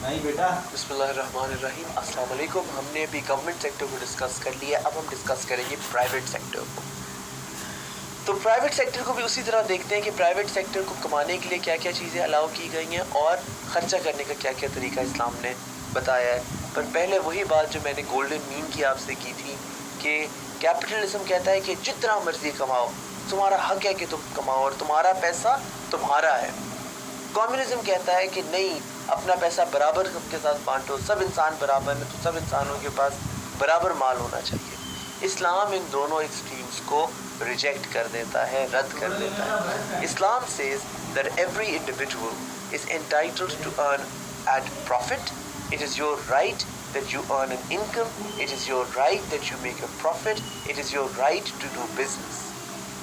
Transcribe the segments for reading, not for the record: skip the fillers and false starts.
نہیں بیٹا. بسمillahirrahmanirrahim. السلام علیکم. ہم نے ابھی گورنمنٹ سیکٹر کو ڈسکس کر لیا. اب ہم ڈسکس کریں گے پرائیویٹ سیکٹر کو. تو پرائیویٹ سیکٹر کو بھی اسی طرح دیکھتے ہیں کہ پرائیویٹ سیکٹر کو کمانے کے لیے کیا کیا چیزیں الاؤ کی گئی ہیں اور خرچہ کرنے کا کیا کیا طریقہ اسلام نے بتایا ہے. پر پہلے وہی بات جو میں نے گولڈن مین کی آپ سے کی تھی کہ کیپٹلزم کہتا ہے کہ جتنا مرضی کماؤ، تمہارا حق ہے کہ تم کماؤ اور تمہارا پیسہ تمہارا ہے. کمیونزم کہتا ہے کہ نہیں، اپنا پیسہ برابر سب کے ساتھ بانٹو، سب انسان برابر ہیں تو سب انسانوں کے پاس برابر مال ہونا چاہیے. اسلام ان دونوں ایکسٹریمز کو ریجیکٹ کر دیتا ہے، رد کر دیتا ہے. اسلام says that every individual is entitled to earn at profit. It is your right that you earn an income. It is your right that you make a profit. It is your right to do business.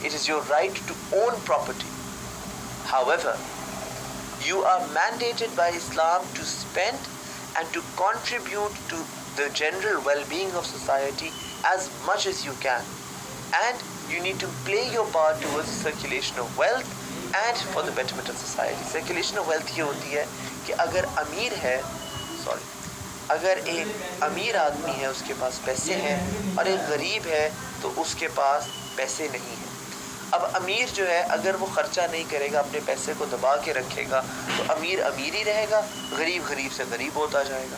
It is your right to own property. However, you are mandated by Islam to spend and to contribute to the general well-being of society as much as you can. And you need to play your part towards the circulation of wealth and for the betterment of society. Circulation of wealth یہ ہوتی ہے کہ اگر ایک امیر آدمی ہے، اس کے پاس پیسے ہیں، اور ایک غریب ہے تو اس کے پاس پیسے نہیں ہیں. اب امیر جو ہے اگر وہ خرچہ نہیں کرے گا، اپنے پیسے کو دبا کے رکھے گا، تو امیر امیر ہی رہے گا، غریب غریب سے غریب ہوتا جائے گا.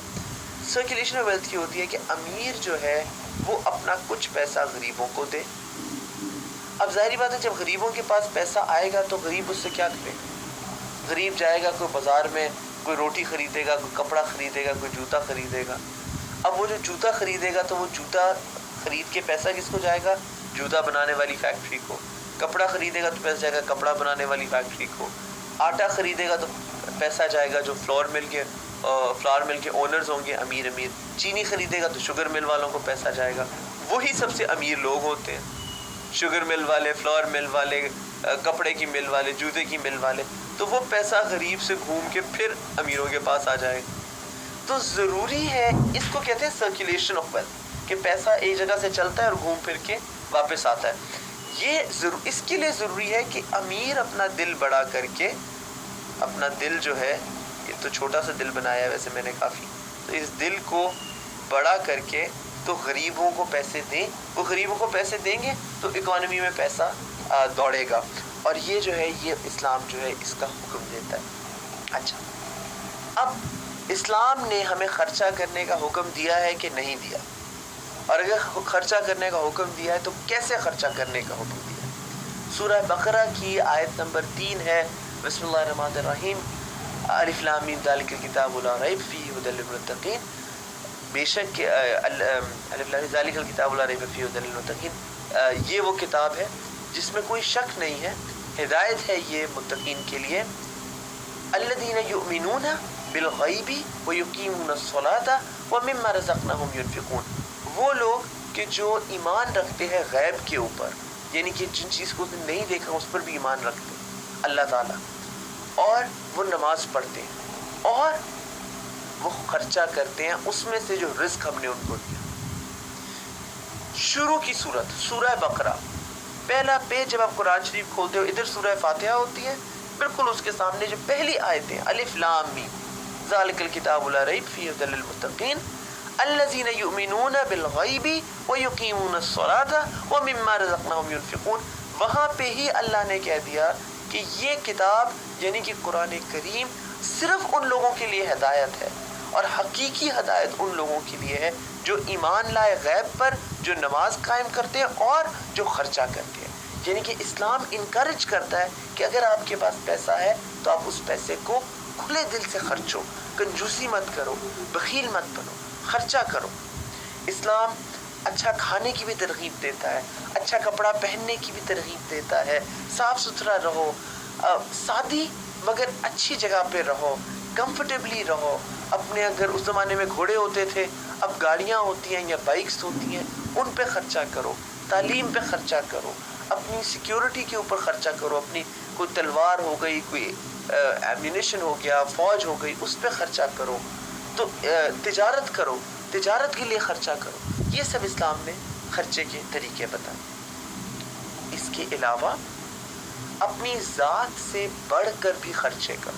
سرکولیشن آف ویلتھ کی ہوتی ہے کہ امیر جو ہے وہ اپنا کچھ پیسہ غریبوں کو دے. اب ظاہری بات ہے جب غریبوں کے پاس پیسہ آئے گا تو غریب اس سے کیا کرے گا؟ غریب جائے گا کوئی بازار میں، کوئی روٹی خریدے گا، کوئی کپڑا خریدے گا، کوئی جوتا خریدے گا. اب وہ جو جوتا خریدے گا تو وہ جوتا خرید کے پیسہ کس کو جائے گا؟ جوتا بنانے والی فیکٹری کو. کپڑا خریدے گا تو پیسہ جائے گا کپڑا بنانے والی فیکٹری کو. آٹا خریدے گا تو پیسہ جائے گا جو فلاور مل کے اونرز ہوں گے امیر. چینی خریدے گا تو شوگر مل والوں کو پیسہ جائے گا. وہی سب سے امیر لوگ ہوتے ہیں، شوگر مل والے، فلاور مل والے، کپڑے کی مل والے، جوتے کی مل والے. تو وہ پیسہ غریب سے گھوم کے پھر امیروں کے پاس آ جائے. تو ضروری ہے، اس کو کہتے ہیں سرکولیشن آف ویلتھ، کہ پیسہ ایک جگہ سے چلتا ہے اور گھوم پھر کے واپس آتا ہے. اس کے لیے ضروری ہے کہ امیر اپنا دل بڑا کر کے، اپنا دل جو ہے، یہ تو چھوٹا سا دل بنایا ہے ویسے میں نے کافی، تو اس دل کو بڑا کر کے تو غریبوں کو پیسے دیں. وہ غریبوں کو پیسے دیں گے تو اکانومی میں پیسہ دوڑے گا. اور یہ جو ہے، یہ اسلام جو ہے اس کا حکم دیتا ہے. اچھا، اب اسلام نے ہمیں خرچہ کرنے کا حکم دیا ہے کہ نہیں دیا؟ اور اگر خرچہ کرنے کا حکم دیا ہے تو کیسے خرچہ کرنے کا حکم دیا ہے؟ سورہ بقرہ کی آیت نمبر 3 ہے، بسم اللہ الرحمن الرحیم، الف لام میم ذالک الکتاب لا ریب فیہ ھدی للمتقین. بے شک الف لام ذالک الکتاب لا ریب فیہ ھدی للمتقین، یہ وہ کتاب ہے جس میں کوئی شک نہیں ہے، ہدایت ہے یہ متقین کے لیے. الذین یؤمنون بالغیب ویقیمون الصلاۃ ومما رزقناہم ینفقون. وہ لوگ کہ جو ایمان رکھتے ہیں غیب کے اوپر، یعنی کہ جن چیز کو نہیں دیکھا اس پر بھی ایمان رکھتے ہیں اللہ تعالیٰ، اور وہ نماز پڑھتے ہیں اور وہ خرچہ کرتے ہیں اس میں سے جو رزق ہم نے ان کو دیا. شروع کی صورت سورہ بقرہ، پہلا پیج جب آپ قرآن شریف کھولتے ہو، ادھر سورہ فاتحہ ہوتی ہے، بالکل اس کے سامنے جو پہلی آیتیں الف لام میم ذالک الکتاب لا ریب فیہ ھدی للمتقین الذین یؤمنون بالغیب ویقیمون الصلاۃ ومما رزقناہم ینفقون. وہاں پہ ہی اللہ نے کہہ دیا کہ یہ کتاب یعنی کہ قرآن کریم صرف ان لوگوں کے لیے ہدایت ہے، اور حقیقی ہدایت ان لوگوں کے لیے ہے جو ایمان لائے غیب پر، جو نماز قائم کرتے ہیں اور جو خرچہ کرتے ہیں. یعنی کہ اسلام انکریج کرتا ہے کہ اگر آپ کے پاس پیسہ ہے تو آپ اس پیسے کو کھلے دل سے خرچو، کنجوسی مت کرو، بخیل مت بنو، خرچہ کرو. اسلام اچھا کھانے کی بھی ترغیب دیتا ہے، اچھا کپڑا پہننے کی بھی ترغیب دیتا ہے، صاف ستھرا رہو، سادی مگر اچھی جگہ پہ رہو، کمفرٹیبلی رہو. اپنے اگر اس زمانے میں گھوڑے ہوتے تھے، اب گاڑیاں ہوتی ہیں یا بائکس ہوتی ہیں، ان پہ خرچہ کرو، تعلیم پہ خرچہ کرو، اپنی سیکیورٹی کے اوپر خرچہ کرو. اپنی کوئی تلوار ہو گئی، کوئی ایمونیشن ہو گیا، فوج ہو گئی، اس پہ خرچہ کرو. تو تجارت کرو، تجارت کے لیے خرچہ کرو. یہ سب اسلام نے خرچے کے طریقے بتائے. اس کے علاوہ اپنی ذات سے بڑھ کر بھی خرچے کرو.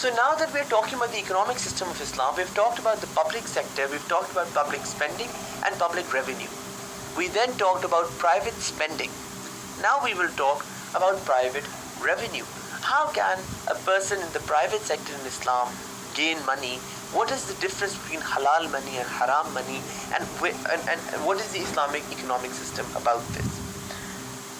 So now that we're talking about the economic system of Islam, we've talked about the public sector, we've talked about public spending and public revenue. We then talked about private spending. Now we will talk about private revenue. How can a person in the private sector in Islam gain money? What is the difference between halal money and haram money? And what is the Islamic economic system about this?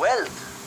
Wealth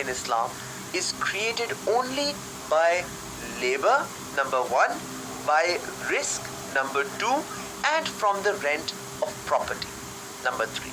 in Islam is created only by labor, number 1, by risk, number 2, and from the rent of property, number 3.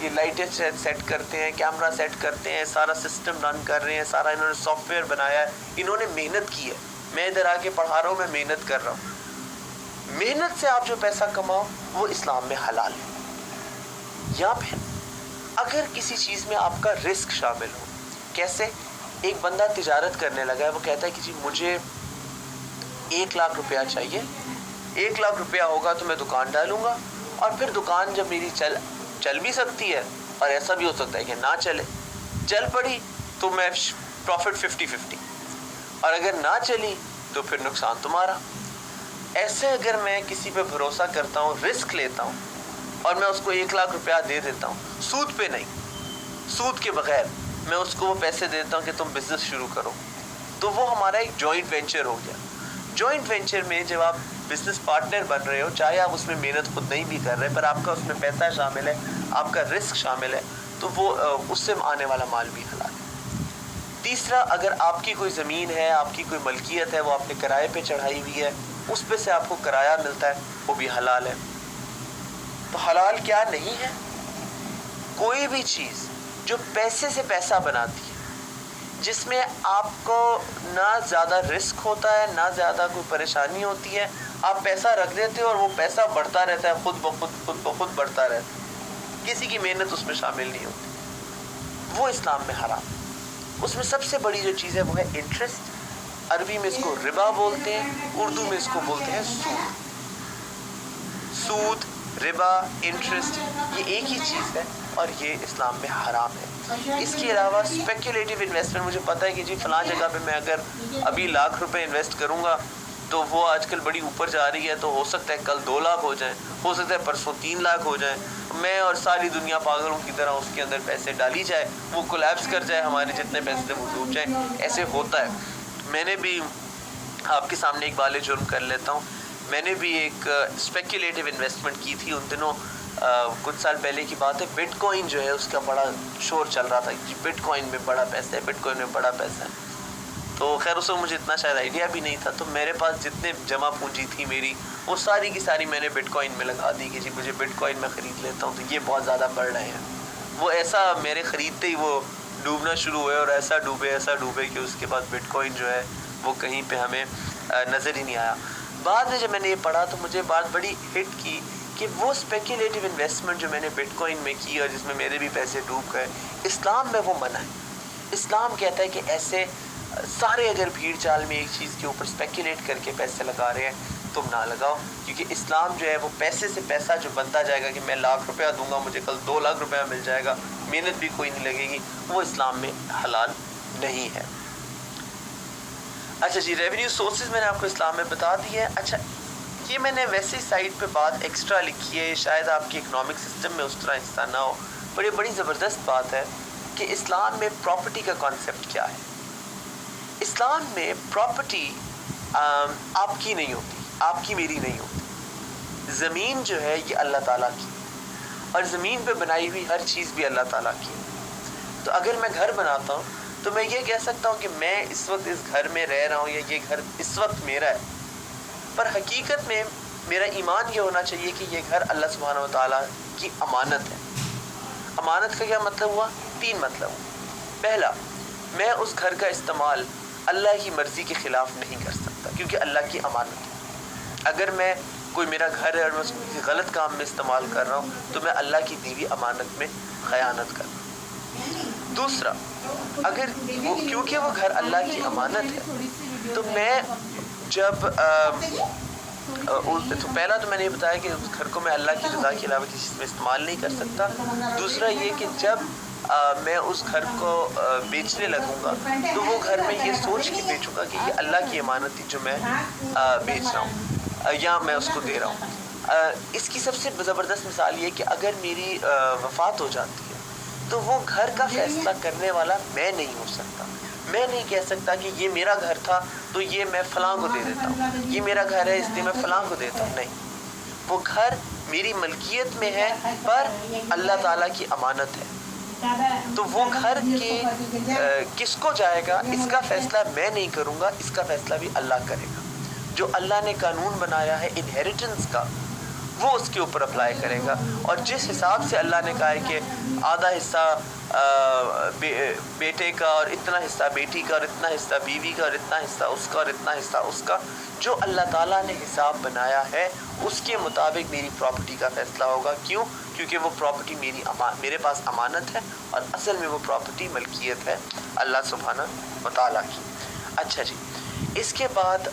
یہ لائٹیں set کرتے ہیں, camera set کرتے ہیں, سارا system run کر رہے ہیں, سارا انہوں نے سافٹ ویئر بنایا ہے, انہوں نے محنت کی ہے. میں ادھر آ کے پڑھا رہا ہوں, میں محنت کر رہا ہوں. محنت سے آپ جو پیسہ کماؤ وہ اسلام میں حلال ہے. یا پھر اگر کسی چیز میں آپ کا رسک شامل ہو, کیسے؟ ایک بندہ تجارت کرنے لگا ہے, وہ کہتا ہے کہ جی مجھے 1 لاکھ روپیہ چاہیے, 1 لاکھ روپیہ ہوگا تو میں دکان ڈالوں گا, اور پھر دکان جب میری چل بھی سکتی ہے, اور ایسا بھی ہو سکتا ہے کہ نہ چل پڑی تو میں پروفٹ 50-50, اور اگر نہ چلی تو پھر نقصان تمہارا. ایسے اگر میں کسی پہ بھروسہ کرتا ہوں, رسک لیتا ہوں, اور میں اس کو 1 لاکھ روپیہ دے دیتا ہوں, سود پہ نہیں, سود کے بغیر میں اس کو وہ پیسے دیتا ہوں کہ تم بزنس شروع کرو, تو وہ ہمارا ایک جوائنٹ وینچر ہو گیا. جوائنٹ وینچر میں جب آپ بزنس پارٹنر بن رہے ہو, چاہے آپ اس میں محنت خود نہیں بھی کر رہے, پر آپ کا اس میں پیسہ شامل ہے, آپ کا رسک شامل ہے, تو وہ اس سے آنے والا مال بھی حلال ہے. تیسرا, اگر آپ کی کوئی زمین ہے, آپ کی کوئی ملکیت ہے, وہ آپ نے کرائے پہ چڑھائی ہوئی ہے, اس پہ سے آپ کو کرایہ ملتا ہے, وہ بھی حلال ہے. تو حلال کیا نہیں ہے؟ کوئی بھی چیز جو پیسے سے پیسہ بناتی ہے, جس میں آپ کو نہ زیادہ رسک ہوتا ہے, نہ زیادہ کوئی پریشانی ہوتی ہے, آپ پیسہ رکھ دیتے ہو اور وہ پیسہ بڑھتا رہتا ہے, خود بخود بڑھتا رہتا ہے, کسی کی محنت اس میں شامل نہیں ہوتی, وہ اسلام میں حرام. اس میں سب سے بڑی جو چیز ہے وہ ہے انٹرسٹ. عربی میں اس کو ربا بولتے ہیں, اردو میں اس کو بولتے ہیں سود. سود, ربا, انٹرسٹ, یہ ایک ہی چیز ہے اور یہ اسلام میں حرام ہے. اس کے علاوہ اسپیکولیٹو انویسٹمنٹ, مجھے پتہ ہے کہ جی فلاں جگہ پہ میں اگر ابھی 1 لاکھ روپے انویسٹ کروں گا تو وہ آج کل بڑی اوپر جا رہی ہے, تو ہو سکتا ہے کل 2 لاکھ ہو جائیں, ہو سکتا ہے پرسوں 3 لاکھ ہو جائیں, میں اور ساری دنیا پاگلوں کی طرح اس کے اندر پیسے ڈالی جائے, وہ کولیپس کر جائے, ہمارے جتنے پیسے تھے وہ ڈوب جائیں. ایسے ہوتا ہے. میں نے بھی آپ کے سامنے ایک بال جرم کر لیتا ہوں, میں نے بھی ایک اسپیکولیٹو انویسٹمنٹ کی تھی. ان دنوں کچھ سال پہلے کی بات ہے, بٹ کوائن جو ہے اس کا بڑا شور چل رہا تھا, بٹ کوائن میں بڑا پیسہ ہے, بٹ کوائن میں بڑا پیسہ ہے. تو خیر اس وقت مجھے اتنا شاید آئیڈیا بھی نہیں تھا, تو میرے پاس جتنے جمع پونجی تھی میری, وہ ساری کی ساری میں نے بٹ کوائن میں لگا دی کہ جی مجھے بٹ کوائن میں خرید لیتا ہوں, تو یہ بہت زیادہ بڑھ رہے ہیں. وہ ایسا میرے خریدتے ہی وہ ڈوبنا شروع ہوئے, اور ایسا ڈوبے کہ اس کے بعد بٹ کوائن جو ہے وہ کہیں پہ ہمیں نظر ہی نہیں آیا. بعد میں جب میں نے یہ پڑھا تو مجھے بات بڑی ہٹ کی کہ وہ اسپیکولیٹو انویسٹمنٹ جو میں نے بٹ کوائن میں کی اور جس میں میرے بھی پیسے ڈوب گئے, اسلام میں وہ منع ہے. اسلام کہتا ہے کہ ایسے سارے اگر بھیڑ چال میں ایک چیز کے اوپر اسپیکولیٹ کر کے پیسے لگا رہے ہیں تم نہ لگاؤ, کیونکہ اسلام جو ہے وہ پیسے سے پیسہ جو بنتا جائے گا کہ میں 1 لاکھ روپیہ دوں گا مجھے کل 2 لاکھ روپیہ مل جائے گا, محنت بھی کوئی نہیں لگے گی, وہ اسلام میں حلال نہیں ہے. اچھا جی, ریونیو سورسز میں نے آپ کو اسلام میں بتا دی ہے. اچھا, یہ میں نے ویسے سائٹ پہ بات ایکسٹرا لکھی ہے, شاید آپ کی اکنامک سسٹم میں اس طرح حصہ نہ ہو, پر یہ بڑی زبردست بات ہے کہ اسلام میں پراپرٹی کا کانسیپٹ کیا ہے. اسلام میں پراپرٹی آپ کی نہیں ہوتی, آپ کی میری نہیں ہوتی. زمین جو ہے یہ اللہ تعالیٰ کی, اور زمین پہ بنائی ہوئی ہر چیز بھی اللہ تعالیٰ کی. تو اگر میں گھر بناتا ہوں تو میں یہ کہہ سکتا ہوں کہ میں اس وقت اس گھر میں رہ رہا ہوں, یا یہ گھر اس وقت میرا ہے, پر حقیقت میں میرا ایمان یہ ہونا چاہیے کہ یہ گھر اللہ سبحانہ وتعالیٰ کی امانت ہے. امانت کا کیا مطلب ہوا؟ 3 مطلب. پہلا, میں اس گھر کا استعمال اللہ کی مرضی کے خلاف نہیں کر سکتا, کیونکہ اللہ کی امانت ہے. اگر میں کوئی میرا گھر ہے اور میں اس کو کسی غلط کام میں استعمال کر رہا ہوں تو میں اللہ کی دی ہوئی امانت میں خیانت کر رہا ہوں. دوسرا, اگر وہ کیونکہ وہ گھر اللہ کی امانت ہے تو میں جب تو پہلا تو میں نے یہ بتایا کہ اس گھر کو میں اللہ کی رضا کے علاوہ کسی چیز میں استعمال نہیں کر سکتا. دوسرا یہ کہ جب میں اس گھر کو بیچنے لگوں گا تو وہ گھر میں یہ سوچ کے بیچوں گا کہ یہ اللہ کی امانت تھی جو میں بیچ رہا ہوں یا میں اس کو دے رہا ہوں. اس کی سب سے زبردست مثال یہ کہ اگر میری وفات ہو جاتی ہے تو وہ گھر کا فیصلہ کرنے والا میں نہیں ہو سکتا. میں نہیں کہہ سکتا کہ یہ میرا گھر تھا تو یہ میں فلاں کو دے دیتا ہوں, یہ میرا گھر ہے اس لیے میں فلاں کو دیتا ہوں. نہیں, وہ گھر میری ملکیت میں ہے پر اللہ تعالیٰ کی امانت ہے. تو وہ گھر کے کس کو جائے گا اس کا فیصلہ میں نہیں کروں گا, اس کا فیصلہ بھی اللہ کرے گا. جو اللہ نے قانون بنایا ہے انہیریٹنس کا وہ اس کے اوپر اپلائی کرے گا. اور جس حساب سے اللہ نے کہا ہے کہ آدھا حصہ بیٹے کا اور اتنا حصہ بیٹی کا اور اتنا حصہ بیوی کا اور اتنا حصہ اس کا اور اتنا حصہ اس کا, جو اللہ تعالیٰ نے حساب بنایا ہے اس کے مطابق میری پراپرٹی کا فیصلہ ہوگا. کیوں؟ کیونکہ وہ پراپرٹی میرے پاس امانت ہے اور اصل میں وہ پراپرٹی ملکیت ہے اللہ سبحانہ و تعالیٰ کی. اچھا جی, اس کے بعد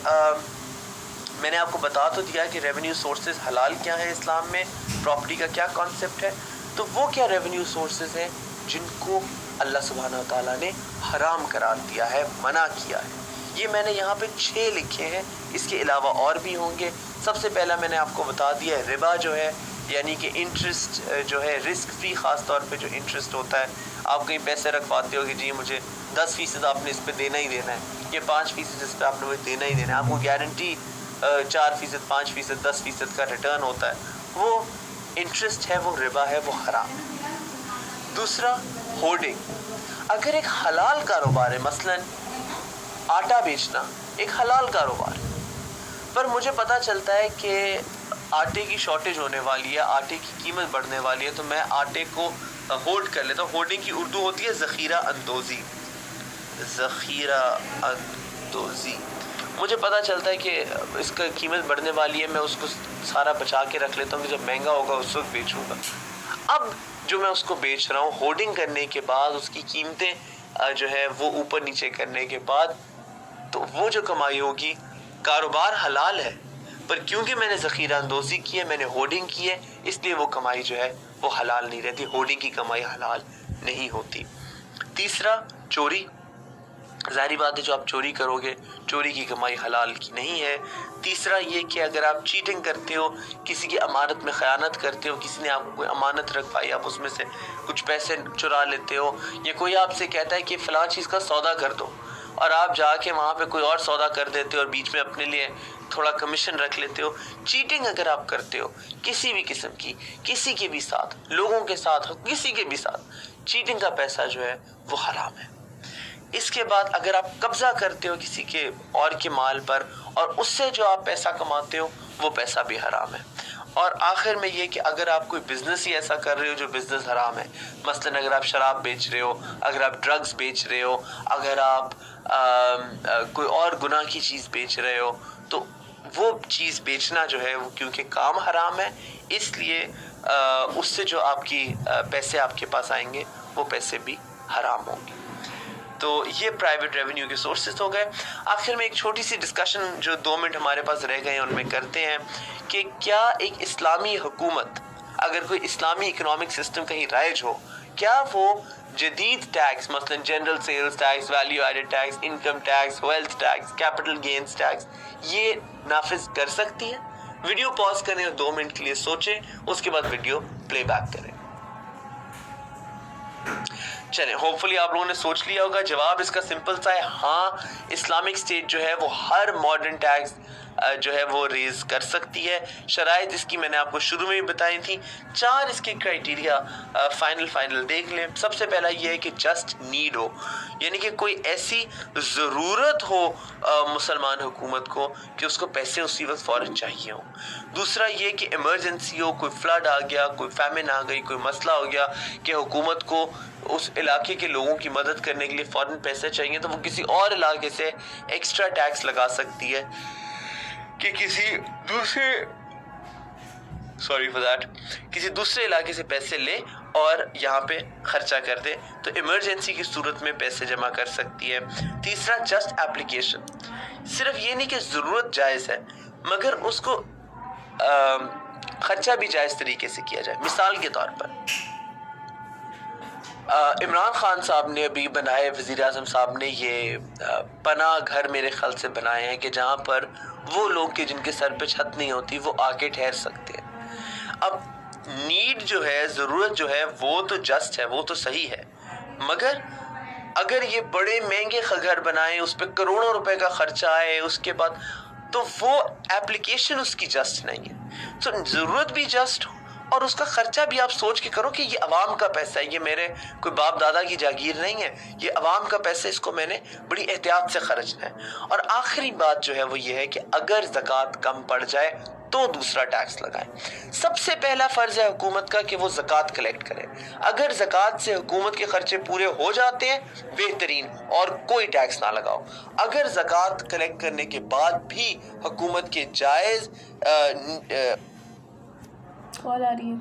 میں نے آپ کو بتا تو دیا کہ ریونیو سورسز حلال کیا ہے اسلام میں, پراپرٹی کا کیا کانسیپٹ ہے. تو وہ کیا ریونیو سورسز ہیں جن کو اللہ سبحانہ و تعالیٰ نے حرام قرار دیا ہے, منع کیا ہے. یہ میں نے یہاں پہ 6 لکھے ہیں, اس کے علاوہ اور بھی ہوں گے. سب سے پہلا میں نے آپ کو بتا دیا ہے ربا جو ہے, یعنی کہ انٹرسٹ جو ہے رسک فری, خاص طور پہ جو انٹرسٹ ہوتا ہے. آپ کہیں پیسے رکھواتے ہو کہ جی مجھے 10% آپ نے اس پہ دینا ہی دینا ہے, یہ 5% اس پہ آپ نے دینا ہی دینا ہے, آپ کو گارنٹی 4%, 5%, 10% کا ریٹرن ہوتا ہے, وہ انٹرسٹ ہے, وہ ربا ہے, وہ حرام ہے. دوسرا ہورڈنگ. اگر ایک حلال کاروبار ہے, مثلاً آٹا بیچنا ایک حلال کاروبار ہے, پر مجھے پتہ چلتا ہے کہ آٹے کی شارٹیج ہونے والی ہے, آٹے کی قیمت بڑھنے والی ہے, تو میں آٹے کو ہولڈ کر لیتا ہوں. ہولڈنگ کی اردو ہوتی ہے ذخیرہ اندوزی. ذخیرہ اندوزی. مجھے پتہ چلتا ہے کہ اس کا قیمت بڑھنے والی ہے, میں اس کو سارا بچا کے رکھ لیتا ہوں کہ جب مہنگا ہوگا اس وقت بیچوں گا. اب جو میں اس کو بیچ رہا ہوں, ہولڈنگ کرنے کے بعد اس کی قیمتیں جو ہے وہ اوپر نیچے کرنے کے بعد, تو وہ جو کمائی ہوگی, کاروبار حلال ہے, پر کیونکہ میں نے ذخیرہ اندوزی کی ہے, میں نے ہولڈنگ کی ہے, اس لیے وہ کمائی جو ہے وہ حلال نہیں رہتی. ہولڈنگ کی کمائی حلال نہیں ہوتی. تیسرا چوری. ظاہری بات ہے جو آپ چوری کرو گے, چوری کی کمائی حلال کی نہیں ہے. تیسرا یہ کہ اگر آپ چیٹنگ کرتے ہو, کسی کی امانت میں خیانت کرتے ہو, کسی نے آپ کو کوئی امانت رکھوائی, آپ اس میں سے کچھ پیسے چرا لیتے ہو, یا کوئی آپ سے کہتا ہے کہ فلاں چیز کا سودا کر دو, اور آپ جا کے وہاں پہ کوئی اور سودا کر دیتے ہو اور بیچ میں اپنے لیے تھوڑا کمیشن رکھ لیتے ہو. چیٹنگ اگر آپ کرتے ہو کسی بھی قسم کی, کسی کے بھی ساتھ, لوگوں کے ساتھ, کسی کے بھی ساتھ, چیٹنگ کا پیسہ جو ہے وہ حرام ہے. اس کے بعد اگر آپ قبضہ کرتے ہو کسی کے اور کے مال پر, اور اس سے جو آپ پیسہ کماتے ہو, وہ پیسہ بھی حرام ہے. اور آخر میں یہ کہ اگر آپ کوئی بزنس ہی ایسا کر رہے ہو جو بزنس حرام ہے, مثلاً اگر آپ شراب بیچ رہے ہو, اگر آپ ڈرگز بیچ رہے ہو, اگر آپ کوئی اور گناہ کی چیز بیچ رہے ہو, تو وہ چیز بیچنا جو ہے وہ کیونکہ کام حرام ہے, اس لیے اس سے جو آپ کی پیسے آپ کے پاس آئیں گے وہ پیسے بھی حرام ہوں گے. تو یہ پرائیویٹ ریونیو کے سورسز ہو گئے. آخر میں ایک چھوٹی سی ڈسکشن جو 2 منٹ ہمارے پاس رہ گئے ہیں ان میں کرتے ہیں کہ کیا ایک اسلامی حکومت, اگر کوئی اسلامی اکنامک سسٹم کہیں رائج ہو, کیا وہ جدید ٹیکس, مثلا general sales tax, value added tax, income tax, wealth tax, capital gains tax, یہ نافذ کر سکتی ہے؟ ویڈیو پاز کریں اور 2 منٹ کے لیے سوچیں, اس کے بعد ویڈیو پلے بیک کریں. چلیں, ہوپ فلی آپ لوگوں نے سوچ لیا ہوگا. جواب اس کا سمپل سا ہے, ہاں اسلامک اسٹیٹ جو ہے وہ ہر ماڈرن ٹیکس جو ہے وہ ریز کر سکتی ہے. شرائط اس کی میں نے آپ کو شروع میں بھی بتائی تھی. 4 اس کے کرائیٹیریا فائنل دیکھ لیں. سب سے پہلا یہ ہے کہ جسٹ نیڈ ہو, یعنی کہ کوئی ایسی ضرورت ہو مسلمان حکومت کو کہ اس کو پیسے اسی وقت فوراً چاہیے ہوں. دوسرا یہ کہ ایمرجنسی ہو, کوئی فلڈ آ گیا, کوئی فیمن آ گئی, کوئی مسئلہ ہو گیا کہ حکومت کو اس علاقے کے لوگوں کی مدد کرنے کے لیے فوراً پیسے چاہیے, تو وہ کسی اور علاقے سے ایکسٹرا ٹیکس لگا سکتی ہے کہ کسی دوسرے علاقے سے پیسے لے اور یہاں پہ خرچہ کر دے, تو ایمرجنسی کی صورت میں پیسے جمع کر سکتی ہے. تیسرا جسٹ ایپلیکیشن, صرف یہ نہیں کہ ضرورت جائز ہے مگر اس کو خرچہ بھی جائز طریقے سے کیا جائے. مثال کے طور پر عمران خان صاحب نے ابھی بنائے, وزیر اعظم صاحب نے یہ پناہ گھر میرے خیال سے بنائے ہیں کہ جہاں پر وہ لوگ کہ جن کے سر پہ چھت نہیں ہوتی وہ آ کے ٹھہر سکتے ہیں. اب نیڈ جو ہے, ضرورت جو ہے, وہ تو جسٹ ہے, وہ تو صحیح ہے, مگر اگر یہ بڑے مہنگے گھر بنائیں, اس پہ کروڑوں روپے کا خرچہ آئے, اس کے بعد تو وہ ایپلیکیشن اس کی جسٹ نہیں ہے. تو ضرورت بھی جسٹ ہو اور اس کا خرچہ بھی آپ سوچ کے کرو کہ یہ عوام کا پیسہ ہے, یہ میرے کوئی باپ دادا کی جاگیر نہیں ہے, یہ عوام کا پیسہ, اس کو میں نے بڑی احتیاط سے خرچنا ہے. اور آخری بات جو ہے وہ یہ ہے کہ اگر زکوٰۃ کم پڑ جائے تو دوسرا ٹیکس لگائیں۔ سب سے پہلا فرض ہے حکومت کا کہ وہ زکوٰۃ کلیکٹ کرے۔ اگر زکوٰۃ سے حکومت کے خرچے پورے ہو جاتے ہیں بہترین، اور کوئی ٹیکس نہ لگاؤ۔ اگر زکوٰۃ کلیکٹ کرنے کے بعد بھی حکومت کے جائز کال آ رہی ہے۔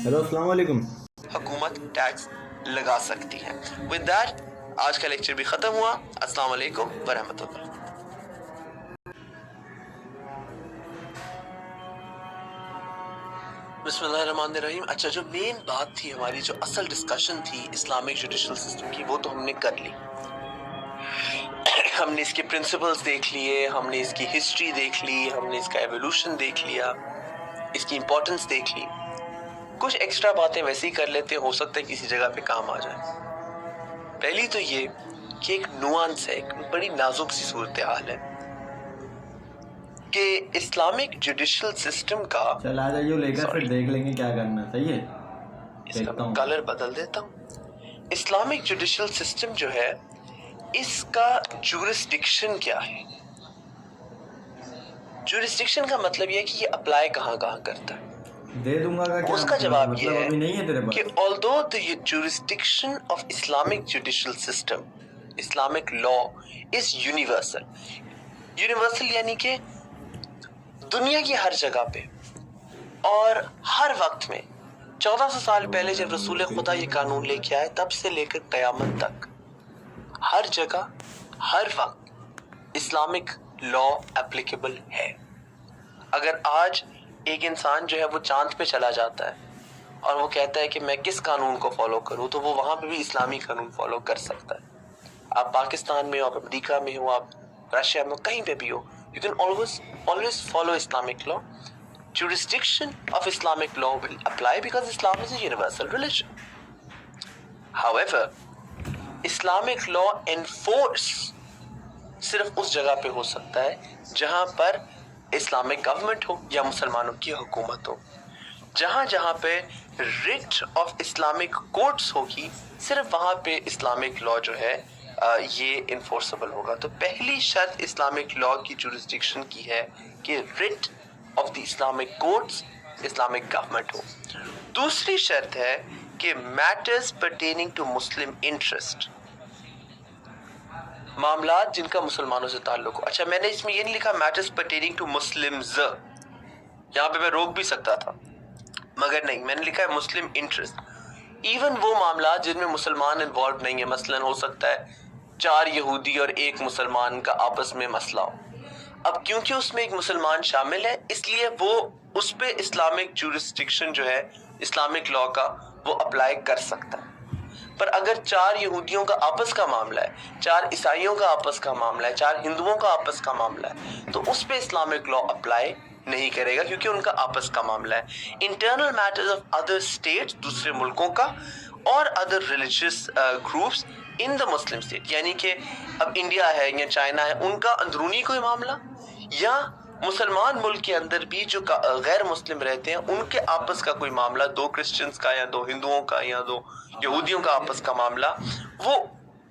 ہیلو السلام علیکم۔ حکومت ٹیکس لگا سکتی ہے۔ with that آج کا لیکچر بھی ختم ہوا۔ السلام علیکم ورحمۃ اللہ۔ بسم اللہ الرحمن الرحیم۔ اچھا، جو مین بات تھی ہماری، جو اصل ڈسکشن تھی اسلامک جوڈیشل سسٹم کی، وہ تو ہم نے کر لی۔ ہم نے اس کے پرنسپلز دیکھ لیے، ہم نے اس کی ہسٹری دیکھ لی، ہم نے اس کا ایولیوشن دیکھ لیا، اس کی امپورٹنس دیکھ لی۔ کچھ ایکسٹرا باتیں ویسے ہی کر لیتے، ہو سکتا ہے کسی جگہ پہ کام آ جائے۔ پہلی تو یہ کہ ایک نوانس ہے، ایک بڑی نازک سی صورتحال ہے کہ اسلامک جوڈیشل سسٹم کا، چل آ جائیے لے کر، پھر دیکھ لیں گے کیا کرنا۔ صحیح ہے، اس کا کلر بدل دیتا ہوں۔ اسلامک جوڈیشل سسٹم جو ہے، اس کا جورسڈکشن کیا ہے؟ جورسڈکشن کا مطلب یہ ہے کہ یہ اپلائی کہاں کہاں کرتا ہے۔ دے دوں گا کیا؟ اس کا جواب یہ ابھی نہیں ہے تیرے ہے پاس کہ although the jurisdiction of Islamic judicial system, Islamic law is universal. Universal یعنی کہ دنیا کی ہر جگہ پہ اور ہر وقت میں 1400 سال پہلے جب رسول خدا یہ قانون لے کے آئے، تب سے لے کر قیامت تک ہر جگہ ہر وقت اسلامک لا اپلیکیبل ہے۔ اگر آج ایک انسان جو ہے وہ چاند پہ چلا جاتا ہے اور وہ کہتا ہے کہ میں کس قانون کو فالو کروں، تو وہ وہاں پہ بھی اسلامی قانون فالو کر سکتا ہے۔ آپ پاکستان میں ہو، آپ امریکہ میں ہو، آپ رشیا میں ہو، کہیں پہ بھی ہو، you can always follow Islamic law. Jurisdiction of Islamic law will apply because Islam is a universal religion. However, Islamic law enforce صرف اس جگہ پہ ہو سکتا ہے جہاں پر اسلامک گورنمنٹ ہو یا مسلمانوں کی حکومت ہو۔ جہاں جہاں پہ ریٹ آف اسلامک کورٹس ہوگی، صرف وہاں پہ اسلامک لا جو ہے یہ انفورسبل ہوگا۔ تو پہلی شرط اسلامک لا کی جورسڈکشن کی ہے کہ writ of the Islamic courts Islamic government ہو۔ دوسری شرط ہے کہ matters pertaining to Muslim interest, معاملات جن کا مسلمانوں سے تعلق ہو۔ اچھا، میں نے اس میں یہ نہیں لکھا میٹرز پرٹیننگ ٹو مسلمز، یہاں پہ میں روک بھی سکتا تھا مگر نہیں، میں نے لکھا ہے مسلم انٹرسٹ۔ ایون وہ معاملات جن میں مسلمان انوالو نہیں ہے، مثلا ہو سکتا ہے 4 یہودی اور 1 مسلمان کا آپس میں مسئلہ ہو، اب کیونکہ اس میں ایک مسلمان شامل ہے، اس لیے وہ اس پہ اسلامک جورسڈکشن جو ہے اسلامک لا کا وہ اپلائی کر سکتا ہے۔ پر اگر 4 یہودیوں کا آپس کا معاملہ ہے، 4 عیسائیوں کا آپس کا معاملہ ہے، 4 ہندوؤں کا آپس کا معاملہ ہے، تو اس پہ اسلامک لا اپلائی نہیں کرے گا کیونکہ ان کا آپس کا معاملہ ہے۔ Internal matters of other states, دوسرے ملکوں کا، اور other religious groups in the Muslim state, یعنی کہ اب انڈیا ہے یا چائنا ہے، ان کا اندرونی کوئی معاملہ، یا مسلمان ملک کے اندر بھی جو غیر مسلم رہتے ہیں ان کے آپس کا کوئی معاملہ، 2 کرسچنز کا یا 2 ہندوؤں کا یا 2 یہودیوں کا آپس کا معاملہ، وہ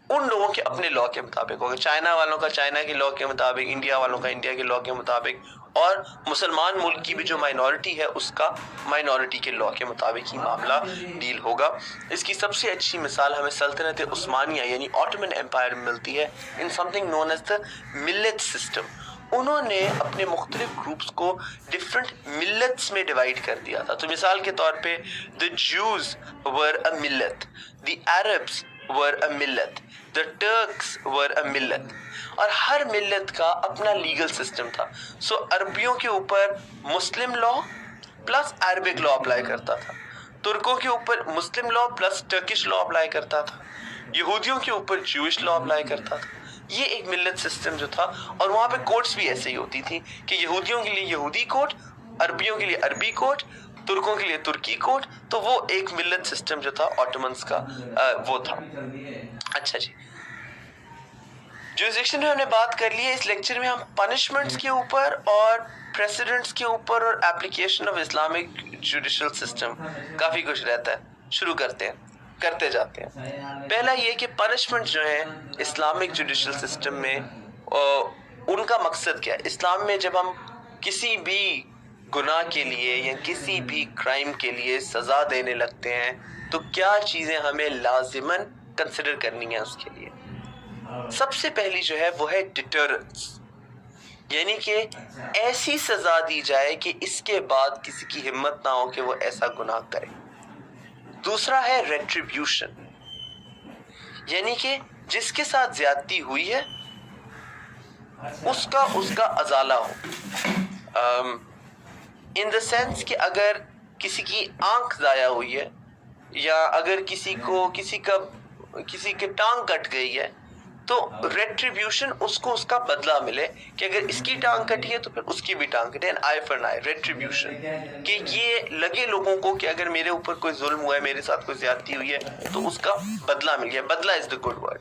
ان لوگوں کے اپنے لا کے مطابق ہوگا۔ چائنا والوں کا چائنا کے لا کے مطابق، انڈیا والوں کا انڈیا کے لا کے مطابق، اور مسلمان ملک کی بھی جو مائنورٹی ہے اس کا مائنورٹی کے لا کے مطابق ہی معاملہ ڈیل ہوگا۔ اس کی سب سے اچھی مثال ہمیں سلطنت عثمانیہ یعنی آٹومن امپائر میں ملتی ہے، ان some thing known as the ملت سسٹم۔ انہوں نے اپنے مختلف گروپس کو ڈفرنٹ ملتس میں ڈیوائیڈ کر دیا تھا۔ تو مثال کے طور پہ the Jews were a millet, the Arabs were a millet, the Turks were a millet، اور ہر ملت کا اپنا لیگل سسٹم تھا۔ سو عربیوں کے اوپر مسلم لا پلس عربک لا اپلائی کرتا تھا، ترکوں کے اوپر مسلم لا پلس ٹرکش لا اپلائی کرتا تھا، یہودیوں کے اوپر جوش لا اپلائی کرتا تھا۔ یہ ایک ملت سسٹم جو تھا، اور وہاں پہ کورٹس بھی ایسے ہی ہوتی تھی کہ یہودیوں کے لیے یہودی کورٹ، عربیوں کے لیے عربی کورٹ، ترکوں کے لیے ترکی کورٹ۔ تو وہ ایک ملت سسٹم جو تھا آٹومنز کا وہ تھا۔ اچھا جی، جورسڈکشن میں ہم نے بات کر لی ہے۔ اس لیکچر میں ہم پنشمنٹس کے اوپر اور پریسیڈنٹس کے اوپر اور application of Islamic judicial system کافی کچھ رہتا ہے، شروع کرتے ہیں۔ کرتے جاتے ہیں۔ پہلا یہ کہ پنشمنٹ جو ہے اسلامک جوڈیشل سسٹم میں ان کا مقصد کیا ہے؟ اسلام میں جب ہم کسی بھی گناہ کے لیے یا کسی بھی کرائم کے لیے سزا دینے لگتے ہیں تو کیا چیزیں ہمیں لازماً کنسیڈر کرنی ہیں اس کے لیے؟ سب سے پہلی جو ہے وہ ہے ڈیٹرنس، یعنی کہ ایسی سزا دی جائے کہ اس کے بعد کسی کی ہمت نہ ہو کہ وہ ایسا گناہ کرے۔ دوسرا ہے ریٹریبیوشن، یعنی کہ جس کے ساتھ زیادتی ہوئی ہے اس کا ازالہ ہو، ان دا سینس کہ اگر کسی کی آنکھ ضائع ہوئی ہے یا اگر کسی کی ٹانگ کٹ گئی ہے تو ریٹریبیوشن اس کو اس کا بدلہ ملے، کہ اگر اس کی ٹانگ کٹی ہے تو پھر اس کی بھی ٹانگ کٹے، آئی فار آئی، ریٹریبیوشن، کہ یہ لگے لوگوں کو کہ اگر میرے اوپر کوئی ظلم ہوا ہے، میرے ساتھ کوئی زیادتی ہوئی ہے تو اس کا بدلہ مل گیا۔ بدلہ از دا گڈ ورڈ،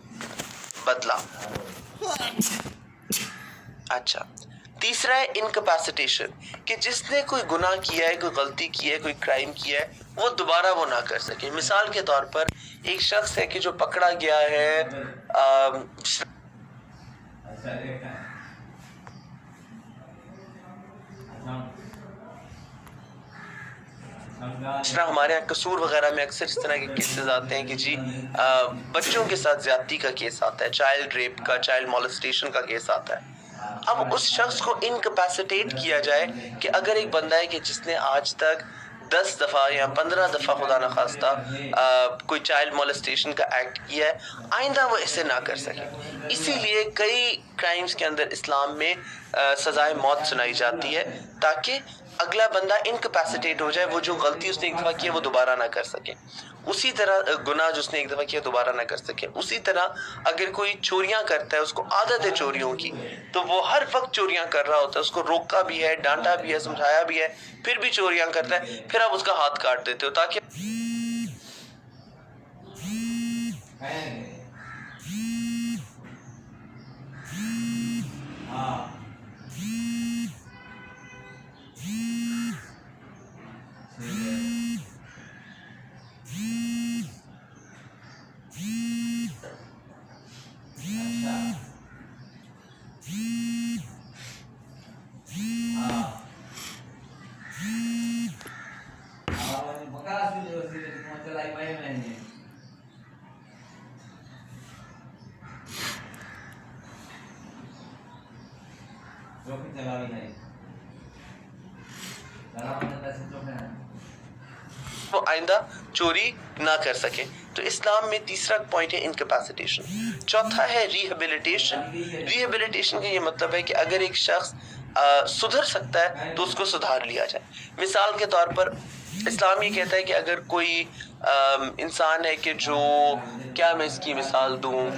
بدلہ۔ اچھا، تیسرا ہے انکیپیسیٹیشن، کہ جس نے کوئی گناہ کیا ہے، کوئی غلطی کی ہے، کوئی کرائم کیا ہے، وہ دوبارہ وہ نہ کر سکے۔ مثال کے طور پر ایک شخص ہے کہ جو پکڑا گیا ہے، جس طرح ہمارے یہاں قصور وغیرہ میں اکثر اس طرح کے کیسز آتے ہیں کہ جی بچوں کے ساتھ زیادتی کا کیس آتا ہے، چائلڈ ریپ کا، چائلڈ مولسٹیشن کا کیس آتا ہے۔ اب اس شخص کو انکیپیسیٹیٹ کیا جائے کہ اگر ایک بندہ ہے کہ جس نے آج تک 10 دفعہ یا 15 دفعہ خدا نخواستہ کوئی چائلڈ مولسٹیشن کا ایکٹ کیا ہے، آئندہ وہ اسے نہ کر سکے۔ اسی لیے کئی کرائمز کے اندر اسلام میں سزائے موت سنائی جاتی ہے تاکہ اگلا بندہ انکیپیسیٹیٹ ہو جائے، وہ جو غلطی اس نے ایک دفعہ کی ہے وہ دوبارہ نہ کر سکے، اسی طرح گناہ جو اس نے ایک دفعہ کیا دوبارہ نہ کر سکے۔ اسی طرح اگر کوئی چوریاں کرتا ہے، اس کو عادت ہے چوریوں کی، تو وہ ہر وقت چوریاں کر رہا ہوتا ہے، اس کو روکا بھی ہے، ڈانٹا بھی ہے، سمجھایا بھی ہے، پھر بھی چوریاں کرتا ہے، پھر آپ اس کا ہاتھ کاٹ دیتے ہو تاکہ وہ آئندہ چوری نہ کر سکے۔ تو اسلام میں تیسرا پوائنٹ ہے انکیپیسیٹیشن۔ چوتھا ہے ریہیبلیٹیشن۔ ریہیبلیٹیشن کا یہ مطلب ہے کہ اگر ایک شخص سدھر سکتا ہے تو اس کو سدھار لیا جائے۔ مثال کے طور پر اسلام یہ کہتا ہے کہ اگر کوئی انسان ہے کہ جو، کیا میں اس کی مثال دوں،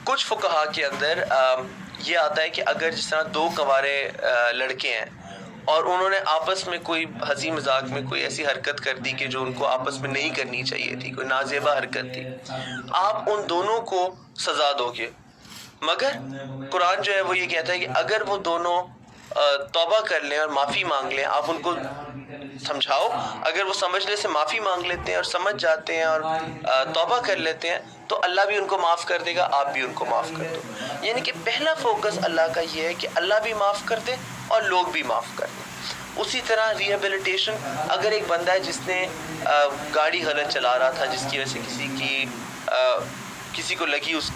کچھ فقہا کے اندر یہ آتا ہے کہ اگر جس طرح دو کنوارے لڑکے ہیں اور انہوں نے آپس میں کوئی ہنسی مذاق میں کوئی ایسی حرکت کر دی کہ جو ان کو آپس میں نہیں کرنی چاہیے تھی، کوئی نازیبا حرکت تھی، آپ ان دونوں کو سزا دو گے، مگر قرآن جو ہے وہ یہ کہتا ہے کہ اگر وہ دونوں توبہ کر لیں اور معافی مانگ لیں، آپ ان کو سمجھاؤ، اگر وہ سمجھنے سے معافی مانگ لیتے ہیں اور سمجھ جاتے ہیں اور توبہ کر لیتے ہیں تو اللہ بھی ان کو معاف کر دے گا، آپ بھی ان کو معاف کر دو۔ یعنی کہ پہلا فوکس اللہ کا یہ ہے کہ اللہ بھی معاف کر دے اور لوگ بھی معاف کر دیں۔ اسی طرح ریہیبلیٹیشن، اگر ایک بندہ ہے جس نے گاڑی غلط چلا رہا تھا، جس کی وجہ سے کسی کو لگی، اس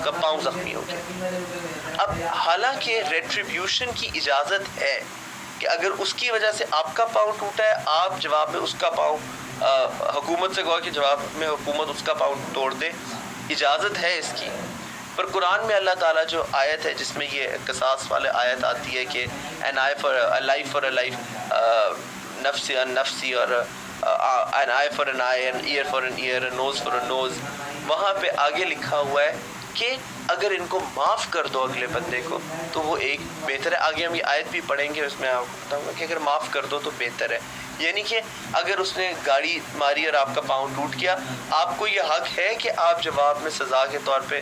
کا پاؤں زخمی ہو گیا، اب حالانکہ ریٹریبیوشن کی اجازت ہے کہ اگر اس کی وجہ سے آپ کا پاؤں ٹوٹا ہے، آپ جواب میں اس کا پاؤں، حکومت سے کہو کہ جواب میں حکومت اس کا پاؤں توڑ دے، اجازت ہے اس کی۔ پر قرآن میں اللہ تعالیٰ جو آیت ہے جس میں یہ قصاص والے آیت آتی ہے کہ an eye for a life for a life، نفسی an نفسی، اور an eye for an eye، an ear for an ear، a nose for a nose، وہاں پہ آگے لکھا ہوا ہے کہ اگر ان کو معاف کر دو اگلے بندے کو تو وہ ایک بہتر ہے۔ آگے ہم یہ آیت بھی پڑھیں گے، اس میں آپ کو بتاؤں گا کہ اگر معاف کر دو تو بہتر ہے۔ یعنی کہ اگر اس نے گاڑی ماری اور آپ کا پاؤں ٹوٹ گیا، آپ کو یہ حق ہے کہ آپ جواب میں سزا کے طور پہ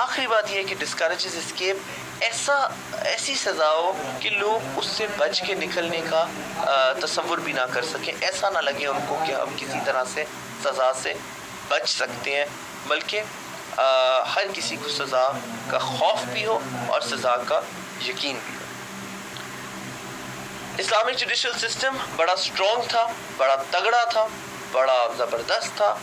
آخری بات یہ ہے کہ ڈسکریجز اسکیپ، ایسی سزا ہو کہ لوگ اس سے بچ کے نکلنے کا تصور بھی نہ کر سکیں، ایسا نہ لگے ان کو کہ ہم کسی طرح سے سزا سے بچ سکتے ہیں، بلکہ ہر کسی کو سزا کا خوف بھی ہو اور سزا کا یقین بھی ہو۔ اسلامک جوڈیشل سسٹم بڑا اسٹرانگ تھا، بڑا تگڑا تھا، بڑا زبردست تھا،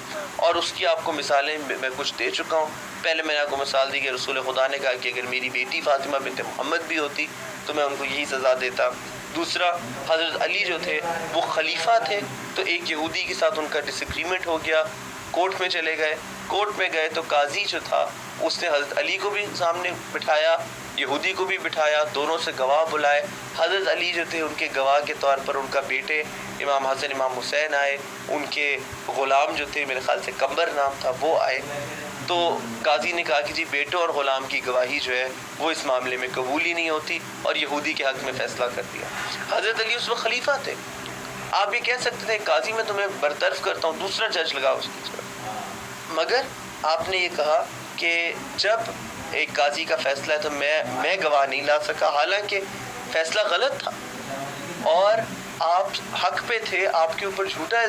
اور اس کی آپ کو مثالیں میں کچھ دے چکا ہوں۔ پہلے میں نے آپ کو مثال دی کہ رسول خدا نے کہا کہ اگر میری بیٹی فاطمہ بنت محمد بھی ہوتی تو میں ان کو یہی سزا دیتا۔ دوسرا، حضرت علی جو تھے وہ خلیفہ تھے، تو ایک یہودی کے ساتھ ان کا ڈس ایگریمنٹ ہو گیا، کورٹ میں چلے گئے، کورٹ میں گئے تو قاضی جو تھا اس نے حضرت علی کو بھی سامنے بٹھایا، یہودی کو بھی بٹھایا، دونوں سے گواہ بلائے۔ حضرت علی جو تھے ان کے گواہ کے طور پر ان کا بیٹے امام حسن امام حسین آئے، ان کے غلام جو تھے میرے خیال سے قمبر نام تھا وہ آئے، تو قاضی نے کہا کہ جی بیٹوں اور غلام کی گواہی جو ہے وہ اس معاملے میں قبول ہی نہیں ہوتی، اور یہودی کے حق میں فیصلہ کر دیا۔ حضرت علی اس وقت خلیفہ تھے، آپ یہ کہہ سکتے تھے قاضی میں تمہیں برطرف کرتا ہوں، دوسرا جج لگاؤ اس کی جگہ، مگر آپ نے یہ کہا کہ جب ایک قاضی کا فیصلہ ہے تو میں گواہ نہیں لا سکا، حالانکہ فیصلہ غلط تھا اور آپ حق پہ تھے، آپ کے اوپر جھوٹا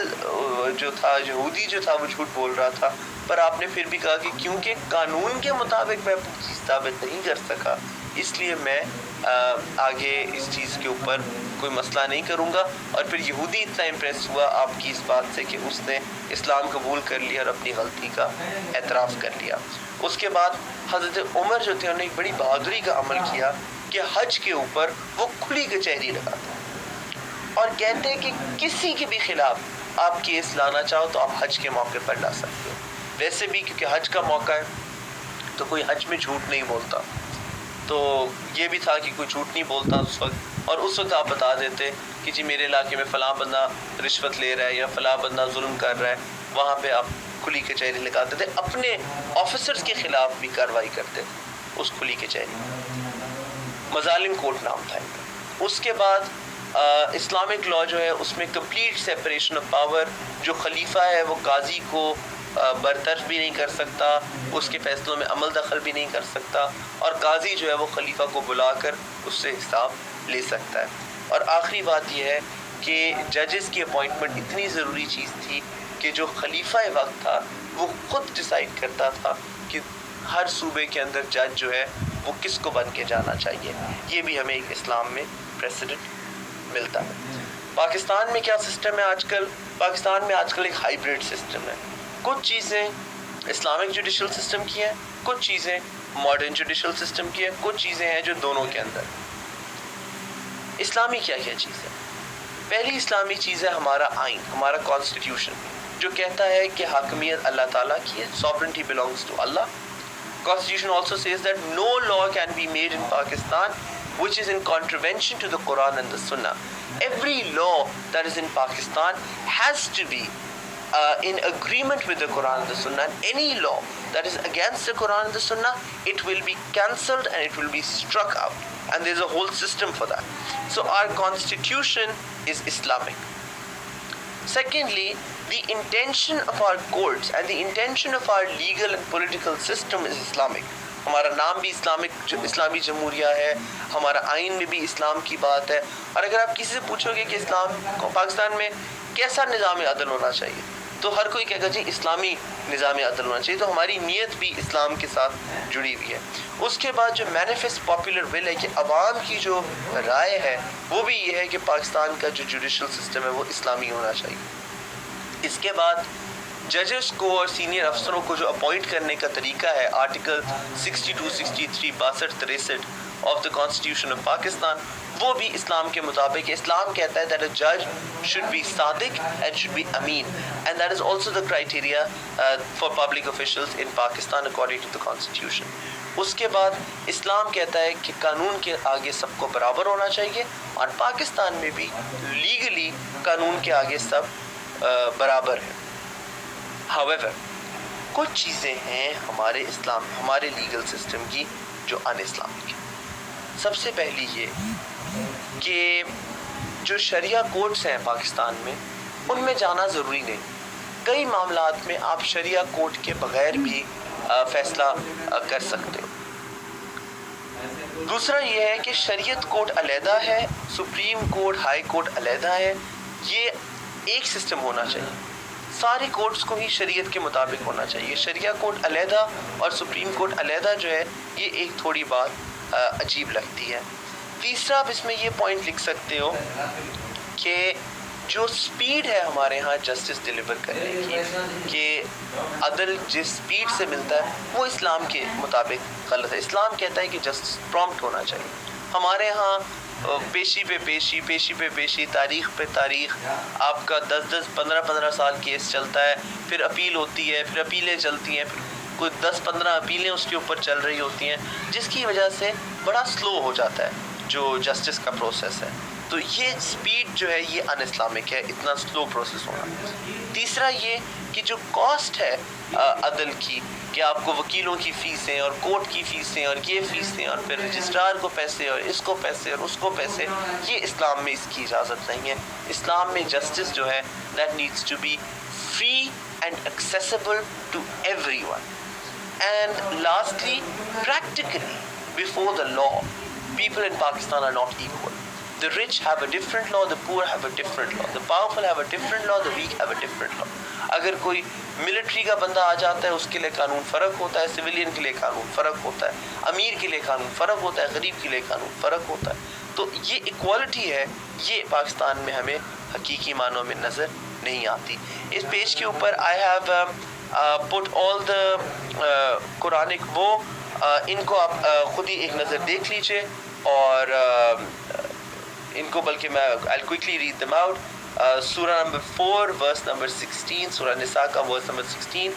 جو تھا یہودی جو تھا وہ جھوٹ بول رہا تھا، پر آپ نے پھر بھی کہا کہ کیونکہ قانون کے مطابق میں چیز ثابت نہیں کر سکا، اس لیے میں آگے اس چیز کے اوپر کوئی مسئلہ نہیں کروں گا۔ اور پھر یہودی اتنا امپریس ہوا آپ کی اس بات سے کہ اس نے اسلام قبول کر لیا اور اپنی غلطی کا اعتراف کر لیا۔ اس کے بعد حضرت عمر جو تھے انہوں نے ایک بڑی بہادری کا عمل کیا کہ حج کے اوپر وہ کھلی کچہری لگاتے اور کہتے ہیں کہ کسی کے بھی خلاف آپ کیس لانا چاہو تو آپ حج کے موقع پر لا سکتے ہو۔ ویسے بھی کیونکہ حج کا موقع ہے تو کوئی حج میں جھوٹ نہیں بولتا، تو یہ بھی تھا کہ کوئی جھوٹ نہیں بولتا اس وقت، اور اس وقت آپ بتا دیتے کہ جی میرے علاقے میں فلاں بندہ رشوت لے رہا ہے یا فلاں بندہ ظلم کر رہا ہے، وہاں پہ آپ کھلی کچہری لگاتے تھے، اپنے آفیسرز کے خلاف بھی کارروائی کرتے تھے اس کھلی کچہری میں، مظالم کورٹ نام تھا ان کا۔ اس کے بعد اسلامک لاء جو ہے اس میں کمپلیٹ سیپریشن آف پاور، جو خلیفہ ہے وہ قاضی کو برطرف بھی نہیں کر سکتا، اس کے فیصلوں میں عمل دخل بھی نہیں کر سکتا، اور قاضی جو ہے وہ خلیفہ کو بلا کر اس سے حساب لے سکتا ہے۔ اور آخری بات یہ ہے کہ ججز کی اپوائنٹمنٹ اتنی ضروری چیز تھی کہ جو خلیفہ وقت تھا وہ خود ڈیسائیڈ کرتا تھا کہ ہر صوبے کے اندر جج جو ہے وہ کس کو بن کے جانا چاہیے۔ یہ بھی ہمیں ایک اسلام میں پریسیڈنٹ ملتا ہے۔ پاکستان میں کیا سسٹم ہے آج کل؟ پاکستان میں آج کل ایک ہائیبریڈ سسٹم ہے، کچھ چیزیں اسلامک جوڈیشل سسٹم کی ہیں، کچھ چیزیں ماڈرن جوڈیشل سسٹم کی ہیں، کچھ چیزیں ہیں جو دونوں کے اندر۔ اسلامی کیا کیا چیز ہے؟ پہلی اسلامی چیز ہے ہمارا آئین، ہمارا کانسٹیٹیوشن، جو کہتا ہے کہ حاکمیت اللہ تعالیٰ کی ہے، sovereignty belongs to Allah. Constitution also says that no law can be made in Pakistan which is in contravention to the Quran and the Sunnah. Every law that is in Pakistan has to be in agreement with the Quran and the Sunnah. And any law that is against the Quran and the Sunnah, it will be cancelled and it will be struck out. And there's a whole system for that. So our constitution is Islamic. Secondly, the intention of our courts and the intention of our legal and political system is Islamic. ہمارا نام بھی اسلامی جمہوریہ ہے، ہمارا آئین میں بھی اسلام کی بات ہے، اور اگر آپ کسی سے پوچھو گے کہ اسلام پاکستان میں کیسا نظام عدل ہونا چاہیے تو ہر کوئی کہے گا جی اسلامی نظام عدل ہونا چاہیے، تو ہماری نیت بھی اسلام کے ساتھ جڑی ہوئی ہے۔ اس کے بعد جو مینیفیسٹ پاپولر ول ہے کہ عوام کی جو رائے ہے وہ بھی یہ ہے کہ پاکستان کا جو جوڈیشل سسٹم ہے وہ اسلامی ہونا چاہیے۔ اس کے بعد ججز کو اور سینئر افسروں کو جو اپوائنٹ کرنے کا طریقہ ہے، article 62, 63, 62, 63 of the constitution of Pakistan, وہ بھی اسلام کے مطابق ہے۔ اسلام کہتا ہے that a judge should be Sadiq and should be Amin, and that is also the criteria for public officials in Pakistan according to the constitution. اس کے بعد اسلام کہتا ہے کہ قانون کے آگے سب کو برابر ہونا چاہیے، اور پاکستان میں بھی لیگلی قانون کے آگے سب برابر ہیں۔ However, کچھ چیزیں ہیں ہمارے لیگل سسٹم کی جو ان اسلامک ہیں۔ سب سے پہلی یہ کہ جو شریعہ کورٹس ہیں پاکستان میں ان میں جانا ضروری نہیں، کئی معاملات میں آپ شریعہ کورٹ کے بغیر بھی فیصلہ کر سکتے ہو۔ دوسرا یہ ہے کہ شریعت کورٹ علیحدہ ہے، سپریم کورٹ، ہائی کورٹ علیحدہ ہے، یہ ایک سسٹم ہونا چاہیے، سارے کورٹس کو ہی شریعت کے مطابق ہونا چاہیے۔ شریعہ کورٹ علیحدہ اور سپریم کورٹ علیحدہ جو ہے یہ ایک تھوڑی بات عجیب لگتی ہے۔ تیسرا آپ اس میں یہ پوائنٹ لکھ سکتے ہو کہ جو سپیڈ ہے ہمارے ہاں جسٹس ڈیلیور کرنے کی، کہ عدل جس سپیڈ سے ملتا ہے وہ اسلام کے مطابق غلط ہے۔ اسلام کہتا ہے کہ جسٹس پرومپٹ ہونا چاہیے۔ ہمارے ہاں پیشی پہ پیشی، پیشی پہ پیشی، تاریخ پہ تاریخ، آپ کا 10 15 سال کیس چلتا ہے، پھر اپیل ہوتی ہے، پھر اپیلیں چلتی ہیں، پھر کوئی 10-15 اپیلیں اس کے اوپر چل رہی ہوتی ہیں، جس کی وجہ سے بڑا سلو ہو جاتا ہے جو جسٹس کا پروسیس ہے۔ تو یہ سپیڈ جو ہے یہ ان اسلامک ہے، اتنا سلو پروسیس ہونا۔ تیسرا یہ کہ جو کاسٹ ہے عدل کی، کہ آپ کو وکیلوں کی فیسیں اور کورٹ کی فیسیں اور یہ فیسیں اور پھر رجسٹرار کو پیسے اور اس کو پیسے اور اس کو پیسے، یہ اسلام میں اس کی اجازت نہیں ہے۔ اسلام میں جسٹس جو ہے that needs to be free and accessible to everyone. And lastly, practically, before the law, people in Pakistan are not equal. The rich have a different law, the poor have a different law, the powerful have a different law, the weak have a different law. اگر کوئی military کا بندہ آ جاتا ہے اس کے لیے قانون فرق ہوتا ہے، سویلین کے لیے قانون فرق ہوتا ہے، امیر کے لیے قانون فرق ہوتا ہے، غریب کے لیے قانون فرق ہوتا ہے۔ تو یہ ایکوالٹی ہے، یہ پاکستان میں ہمیں حقیقی معنوں میں نظر نہیں آتی۔ اس پیج کے اوپر I have put all the Quranic وہ ان کو آپ خود ہی ایک نظر دیکھ لیجئے، اور ان کو بلکہ میں I'll quickly read them out. سورہ نمبر 4 verse number 16، سورہ نساء کا verse number 16،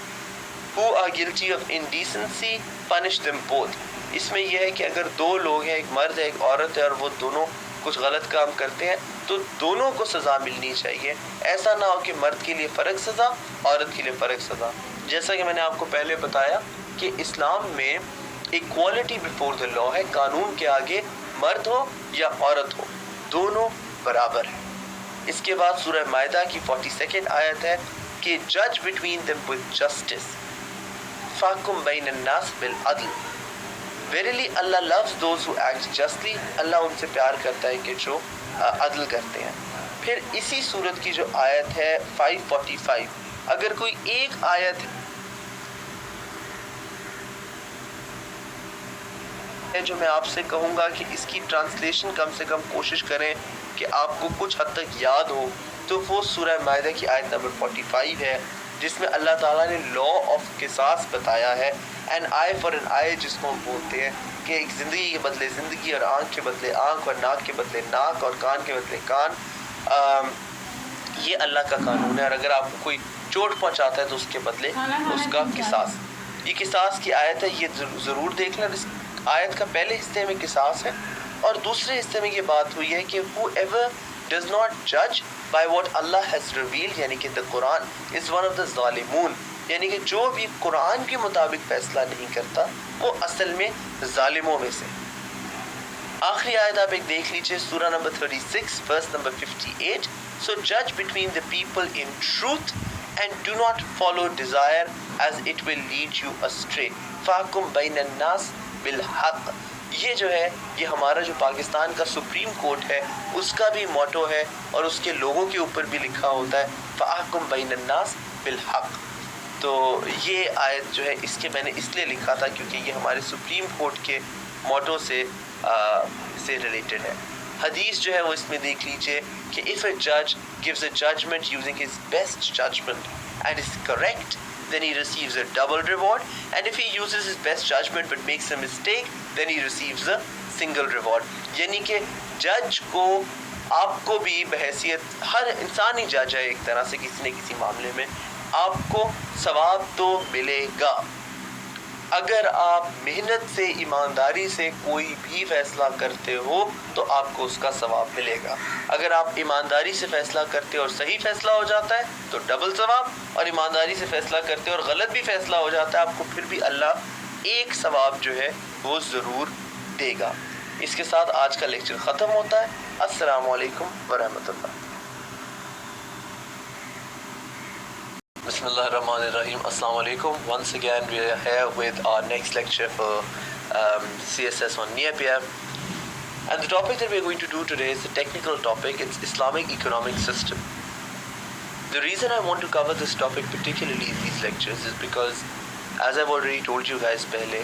who are guilty of indecency punish them both۔ اس میں یہ ہے کہ اگر دو لوگ ہیں، ایک مرد ہے ایک عورت ہے، اور وہ دونوں کچھ غلط کام کرتے ہیں تو دونوں کو سزا ملنی چاہیے۔ ایسا نہ ہو کہ مرد کے لیے فرق سزا، عورت کے لیے فرق سزا۔ جیسا کہ میں نے آپ کو پہلے بتایا کہ اسلام میں ایکوالٹی بیفور دا لا ہے، قانون کے آگے مرد ہو یا عورت ہو دونوں برابر ہیں۔ اس کے بعد سورہ مائدہ کی 42 آیت ہے کہ جج بٹوین them with justice، فاحکم بین الناس بالعدل۔ Verily Allah loves those who act justly، اللہ ان سے پیار کرتا ہے کہ جو عدل کرتے ہیں۔ پھر اسی سورت کی جو آیت ہے 545، اگر کوئی ایک آیت ہے جو میں آپ سے کہوں گا کہ اس کی ٹرانسلیشن کم سے کم کوشش کریں کہ آپ کو کچھ حد تک یاد ہو، تو وہ سورہ مائدہ کی آیت نمبر 45 ہے، جس میں اللہ تعالیٰ نے لا آف قصاص بتایا ہے، این آئی فار این آئی جس کو ہم بولتے ہیں، کہ ایک زندگی کے بدلے زندگی اور آنکھ کے بدلے آنکھ اور ناک کے بدلے ناک اور کان کے بدلے کان۔ یہ اللہ کا قانون ہے، اور اگر آپ کو کوئی چوٹ پہنچاتا ہے تو اس کے بدلے اس کا قصاص۔ یہ قصاص کی آیت ہے، یہ ضرور دیکھ لیں۔ اس آیت کا پہلے حصے میں قصاص ہے، اور دوسرے حصے میں یہ بات ہوئی ہے کہ whoever does not judge by what Allah has revealed، یعنی کہ the Quran is one of the ظالمون، یعنی کہ جو بھی قرآن کے مطابق فیصلہ نہیں کرتا وہ اصل میں ظالموں میں سے۔ آخری آیت آپ ایک دیکھ لیجئے، سورہ number 36 verse number 58، so judge between the people in truth and do not follow desire as it will lead you astray، فاحکم بین الناس بالحق۔ یہ جو ہے یہ ہمارا جو پاکستان کا سپریم کورٹ ہے اس کا بھی موٹو ہے، اور اس کے لوگوں کے اوپر بھی لکھا ہوتا ہے فاحکم بین الناس بالحق۔ تو یہ آیت جو ہے اس کے میں نے اس لیے لکھا تھا کیونکہ یہ ہمارے سپریم کورٹ کے موٹو سے ریلیٹڈ ہے۔ حدیث جو ہے وہ اس میں دیکھ لیجئے کہ if a judge gives a judgment using his best judgment and is correct, then he receives a double reward, and if he uses his best judgment but makes a mistake, then he receives a single reward۔ یعنی کہ جج کو آپ کو بھی بحیثیت ہر انسان ہی جج ہے ایک طرح سے کسی نہ کسی معاملے میں، آپ کو ثواب تو ملے گا۔ اگر آپ محنت سے ایمانداری سے کوئی بھی فیصلہ کرتے ہو تو آپ کو اس کا ثواب ملے گا۔ اگر آپ ایمانداری سے فیصلہ کرتے اور صحیح فیصلہ ہو جاتا ہے تو ڈبل ثواب، اور ایمانداری سے فیصلہ کرتے اور غلط بھی فیصلہ ہو جاتا ہے آپ کو پھر بھی اللہ ایک ثواب جو ہے وہ ضرور دے گا۔ اس کے ساتھ آج کا لیکچر ختم ہوتا ہے۔ السلام علیکم ورحمۃ اللہ۔ Bismillahirrahmanirrahim. Assalamu alaikum. Once again, we are here with our next lecture for CSS on Napier. And the topic that we're going to do today is a technical topic. It's Islamic economic system. The reason I want to cover this topic particularly in these lectures is because, as I've already told you guys pehle,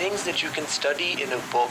things that you can study in a book,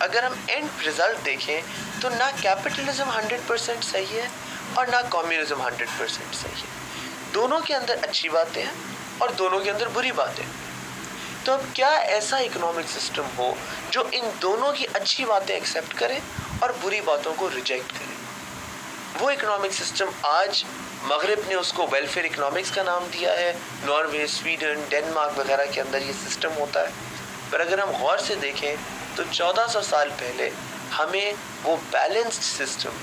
اگر ہم and result دیکھیں تو نہ capitalism 100% صحیح ہے اور نہ communism 100% صحیح ہے. دونوں کے اندر اچھی باتیں ہیں اور دونوں کے اندر بری باتیں. تو اب کیا ایسا اکنامک سسٹم ہو جو ان دونوں کی اچھی باتیں ایکسیپٹ کرے اور بری باتوں کو ریجیکٹ کرے؟ وہ اکنامک سسٹم آج مغرب نے اس کو ویلفیئر اکنامکس کا نام دیا ہے. ناروے، سویڈن، ڈنمارک وغیرہ کے اندر یہ سسٹم ہوتا ہے. پر اگر ہم غور سے دیکھیں تو 1400 سال پہلے ہمیں وہ بیلنسڈ سسٹم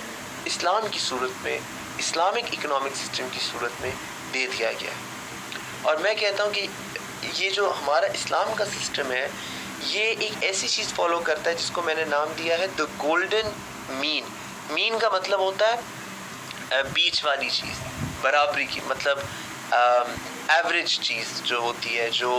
اسلام کی صورت میں، اسلامک اکنامک سسٹم کی صورت میں دے دیا گیا ہے. اور میں کہتا ہوں کہ یہ جو ہمارا اسلام کا سسٹم ہے یہ ایک ایسی چیز فالو کرتا ہے جس کو میں نے نام دیا ہے دا گولڈن مین. مین کا مطلب ہوتا ہے بیچ والی چیز، برابری کی، مطلب ایوریج چیز جو ہوتی ہے، جو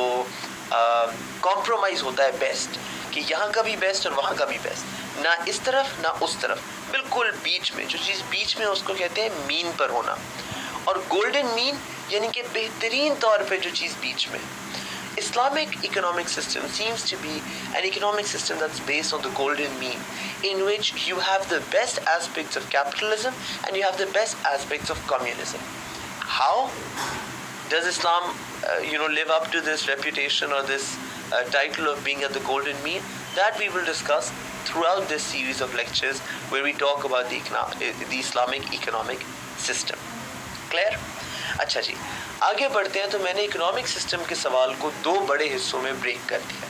کمپرومائز ہوتا ہے بیسٹ، کہ یہاں کا بھی بیسٹ اور وہاں کا بھی بیسٹ، نہ اس طرف نہ اس طرف، بالکل بیچ میں. جو چیز بیچ میں اس کو کہتے ہیں مین پر ہونا. اور گولڈن مین یعنی کہ بہترین طور پہ جو چیز بیچ میں. Islamic economic system seems to be an economic system that's based on the golden mean, in which you have the best aspects of capitalism and you have the best aspects of communism. How does Islam, live up to this reputation or this title of being at the golden mean? That we will discuss throughout this series of lectures where we talk about the Islamic economic system. Clear? اچھا جی، آگے بڑھتے ہیں. تو میں نے economic system کے سوال کو دو بڑے حصوں میں بریک کر دیا.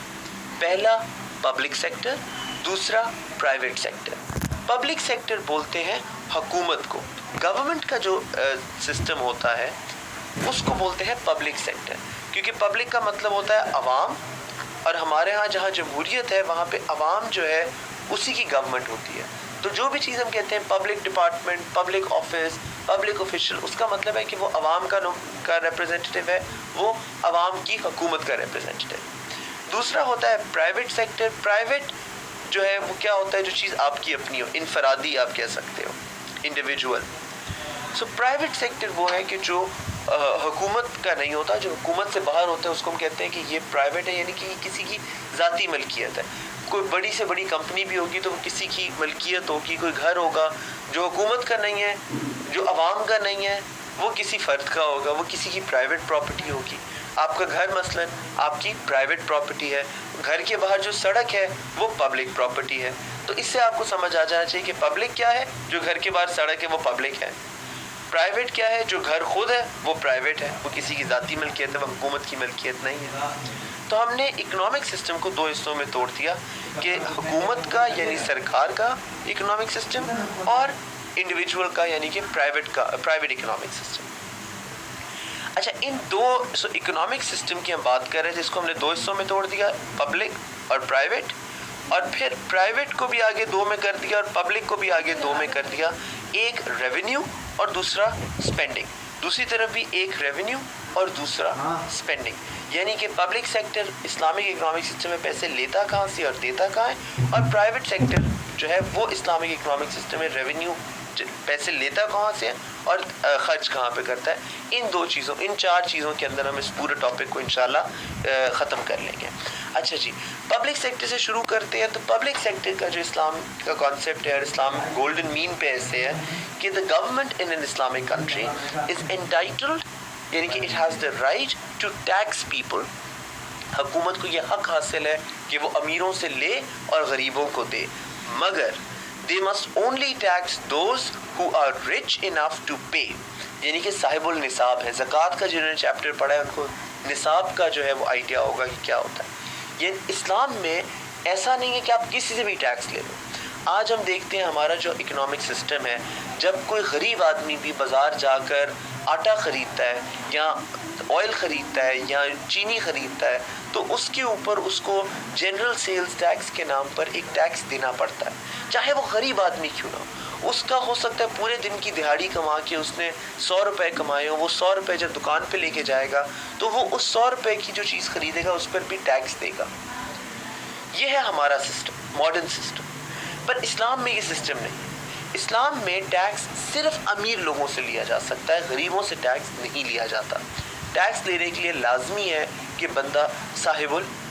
پہلا پبلک سیکٹر، دوسرا پرائیویٹ سیکٹر. پبلک سیکٹر بولتے ہیں حکومت کو، گورنمنٹ کا جو سسٹم ہوتا ہے اس کو بولتے ہیں پبلک سیکٹر، کیونکہ پبلک کا مطلب ہوتا ہے عوام، اور ہمارے ہاں جہاں جمہوریت ہے وہاں پہ عوام جو ہے اسی کی گورنمنٹ ہوتی ہے. تو جو بھی چیز ہم کہتے ہیں public department, public office, public official, اس کا مطلب ہے کہ وہ عوام کا ریپرزینٹیو ہے، وہ عوام کی حکومت کا ریپرزینٹیو. دوسرا ہوتا ہے پرائیویٹ سیکٹر. پرائیویٹ جو ہے وہ کیا ہوتا ہے؟ جو چیز آپ کی اپنی ہو، انفرادی آپ کہہ سکتے ہو، انڈیویجول. سو پرائیویٹ سیکٹر وہ ہے کہ جو حکومت کا نہیں ہوتا، جو حکومت سے باہر ہوتا ہے اس کو ہم کہتے ہیں کہ یہ پرائیویٹ ہے، یعنی کہ یہ کسی کی ذاتی ملکیت ہے. کوئی بڑی سے بڑی کمپنی بھی ہوگی تو وہ کسی کی ملکیت ہوگی. کوئی گھر ہوگا جو حکومت کا نہیں ہے، جو عوام کا نہیں ہے، وہ کسی فرد کا ہوگا، وہ کسی کی پرائیویٹ پراپرٹی ہوگی. آپ کا گھر مثلا آپ کی پرائیویٹ پراپرٹی ہے. گھر کے باہر جو سڑک ہے وہ پبلک پراپرٹی ہے. تو اس سے آپ کو سمجھ آ جانا چاہیے کہ پبلک کیا ہے، جو گھر کے باہر سڑک ہے وہ پبلک ہے. پرائیویٹ کیا ہے، جو گھر خود ہے وہ پرائیویٹ ہے، وہ کسی کی ذاتی ملکیت ہے، وہ حکومت کی ملکیت نہیں ہے. تو ہم نے اکنامک سسٹم کو دو حصوں میں توڑ دیا کہ حکومت کا یعنی سرکار کا اکنامک سسٹم اور انڈیویجول کا یعنی کہ پرائیویٹ اکنامک سسٹم. اچھا، ان دو اکنامک سسٹم کی ہم بات کر رہے ہیں جس کو ہم نے دو حصوں میں توڑ دیا، پبلک اور پرائیویٹ، اور پھر پرائیویٹ کو بھی آگے دو میں کر دیا اور پبلک کو بھی آگے دو میں کر دیا. ایک ریونیو اور دوسرا سپینڈنگ. دوسری طرف بھی ایک ریونیو اور دوسرا سپینڈنگ، یعنی کہ public sector Islamic economic system میں پیسے لیتا کہاں سے اور دیتا کہاں ہے، اور پرائیویٹ سیکٹر جو ہے وہ اسلامک اکنامک سسٹم میں ریونیو پیسے لیتا کہاں سے اور خرچ کہاں پہ کرتا ہے. ان چار چیزوں کے اندر ہم اس پورے ٹاپک کو انشاءاللہ ختم کر لیں گے. اچھا جی، پبلک سیکٹر سے شروع کرتے ہیں. تو پبلک سیکٹر کا جو اسلام کا کانسیپٹ ہے اور اسلام گولڈن مین پہ ایسے ہے کہ the government in an Islamic country is entitled، یعنی کہ it has the right to tax people. حکومت کو یہ حق حاصل ہے کہ وہ امیروں سے لے اور غریبوں کو دے، مگر they must only tax those who are rich enough to pay، یعنی کہ صاحب النصاب ہے. زکوٰۃ کا جنہوں نے چیپٹر پڑھا ہے ان کو نصاب کا جو ہے وہ آئیڈیا ہوگا کہ کیا ہوتا ہے. یہ اسلام میں ایسا نہیں ہے کہ آپ کسی سے بھی ٹیکس لے لو. آج ہم دیکھتے ہیں ہمارا جو اکنامک سسٹم ہے، جب کوئی غریب آدمی بھی بازار جا کر آٹا خریدتا ہے یا آئل خریدتا ہے یا چینی خریدتا ہے تو اس کے اوپر اس کو جنرل سیلز ٹیکس کے نام پر ایک ٹیکس دینا پڑتا ہے، چاہے وہ غریب آدمی کیوں نہ ہو. اس کا ہو سکتا ہے پورے دن کی دہاڑی کما کے اس نے 100 روپے کمائے ہوں، وہ 100 روپے جب دکان پہ لے کے جائے گا تو وہ اس 100 روپے کی جو چیز خریدے گا اس پر بھی ٹیکس دے گا. یہ ہے ہمارا سسٹم، ماڈرن سسٹم. پر اسلام میں یہ سسٹم نہیں. اسلام میں ٹیکس صرف امیر لوگوں سے لیا جا سکتا ہے، غریبوں سے ٹیکس نہیں لیا جاتا. ٹیکس لینے کے لیے لازمی ہے کہ بندہ صاحب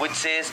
which says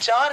4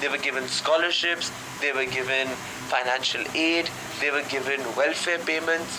They were given scholarships, they were given financial aid, they were given welfare payments।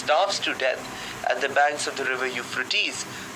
starves to death at the banks of the river Euphrates,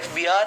FBR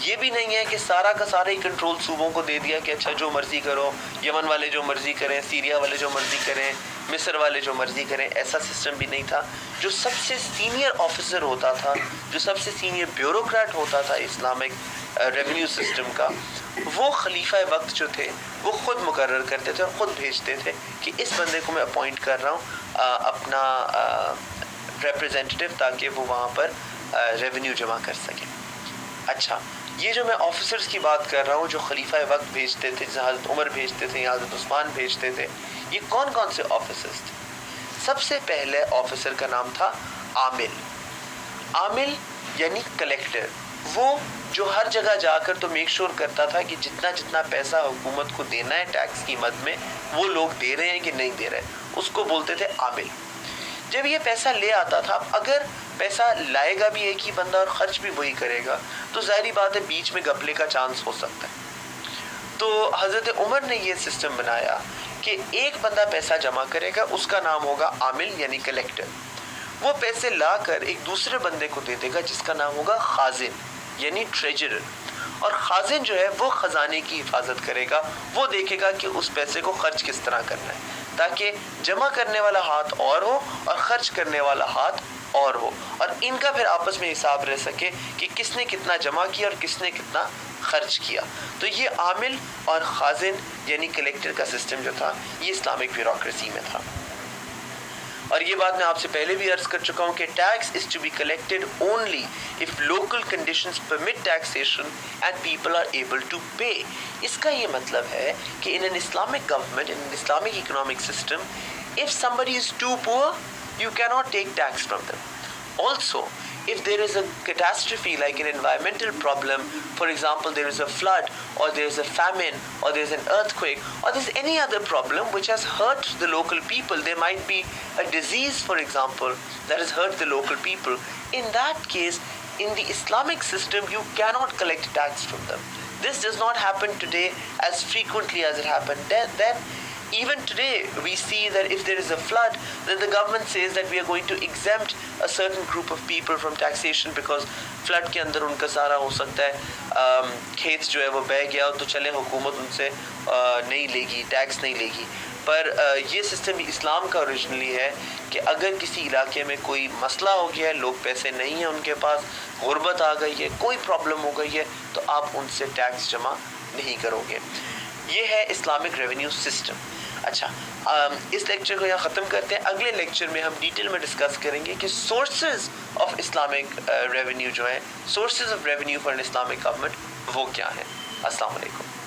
یہ بھی نہیں ہے کہ سارا کا سارا ہی کنٹرول صوبوں کو دے دیا کہ اچھا جو مرضی کرو، یمن والے جو مرضی کریں، سیریا والے جو مرضی کریں، مصر والے جو مرضی کریں. ایسا سسٹم بھی نہیں تھا. جو سب سے سینئر آفیسر ہوتا تھا، جو سب سے سینئر بیوروکریٹ ہوتا تھا اسلامک ریونیو سسٹم کا، وہ خلیفہ وقت جو تھے وہ خود مقرر کرتے تھے اور خود بھیجتے تھے کہ اس بندے کو میں اپوائنٹ کر رہا ہوں اپنا ریپریزنٹیٹو، تاکہ وہ وہاں پر ریونیو جمع کر سکیں. اچھا، یہ جو میں آفیسرز کی بات کر رہا ہوں جو خلیفہ وقت بھیجتے تھے، جیسے حضرت عمر بھیجتے تھے یا حضرت عثمان بھیجتے تھے، یہ کون کون سے آفیسرز تھے؟ سب سے پہلے آفیسر کا نام تھا عامل. عامل یعنی کلیکٹر، وہ جو ہر جگہ جا کر تو میک شور کرتا تھا کہ جتنا جتنا پیسہ حکومت کو دینا ہے ٹیکس کی مد میں وہ لوگ دے رہے ہیں کہ نہیں دے رہے، اس کو بولتے تھے عامل. جب یہ پیسہ لے آتا تھا، اگر پیسہ لائے گا بھی ایک ہی بندہ اور خرچ بھی وہی کرے گا تو ظاہری بات ہے بیچ میں گھپلے کا چانس ہو سکتا ہے. تو حضرت عمر نے یہ سسٹم بنایا کہ ایک بندہ پیسہ جمع کرے گا، اس کا نام ہوگا عامل یعنی کلیکٹر. وہ پیسے لا کر ایک دوسرے بندے کو دے دے گا جس کا نام ہوگا خازن یعنی ٹریجرر. اور خازن جو ہے وہ خزانے کی حفاظت کرے گا، وہ دیکھے گا کہ اس پیسے کو خرچ کس طرح کرنا ہے، تاکہ جمع کرنے والا ہاتھ اور ہو اور خرچ کرنے والا ہاتھ اور ہو، اور ان کا پھر آپس میں حساب رہ سکے کہ کس نے کتنا جمع کیا اور کس نے کتنا خرچ کیا. تو یہ عامل اور خازن یعنی کلیکٹر کا سسٹم جو تھا یہ اسلامک بیوروکریسی میں تھا. اور یہ بات میں آپ سے پہلے بھی عرض کر چکا ہوں کہ tax is to be collected only if local conditions permit taxation and people are able to pay. اس کا یہ مطلب ہے کہ in an Islamic government, in an Islamic economic system, if somebody is too poor you cannot take tax from them. Also, if there is a catastrophe like an environmental problem, for example there is a flood or there is a famine or there is an earthquake or there is any other problem which has hurt the local people, there might be a disease for example that has hurt the local people, in that case in the Islamic system you cannot collect tax from them. This does not happen today as frequently as it happened then. Even today we see that if there is a flood, then the government says that we are going to exempt a certain group of people from taxation because flood کے اندر ان کا سارا ہو سکتا ہے کھیت جو ہے وہ بہہ گیا تو چلے حکومت ان سے نہیں لے گی، ٹیکس نہیں لے گی. پر یہ سسٹم اسلام کا اوریجنلی ہے کہ اگر کسی علاقے میں کوئی مسئلہ ہو گیا ہے، لوگ پیسے نہیں ہیں ان کے پاس، غربت آ گئی ہے، کوئی پرابلم ہو گئی ہے، تو آپ ان سے ٹیکس جمع نہیں کرو گے. یہ ہے اسلامک ریونیو سسٹم. اچھا، اس لیکچر کو یہاں ختم کرتے ہیں. اگلے لیکچر میں ہم ڈیٹیل میں ڈسکس کریں گے کہ سورسز آف اسلامک ریونیو جو ہیں، sources of revenue for N Islamic government وہ کیا ہیں. السلام علیکم.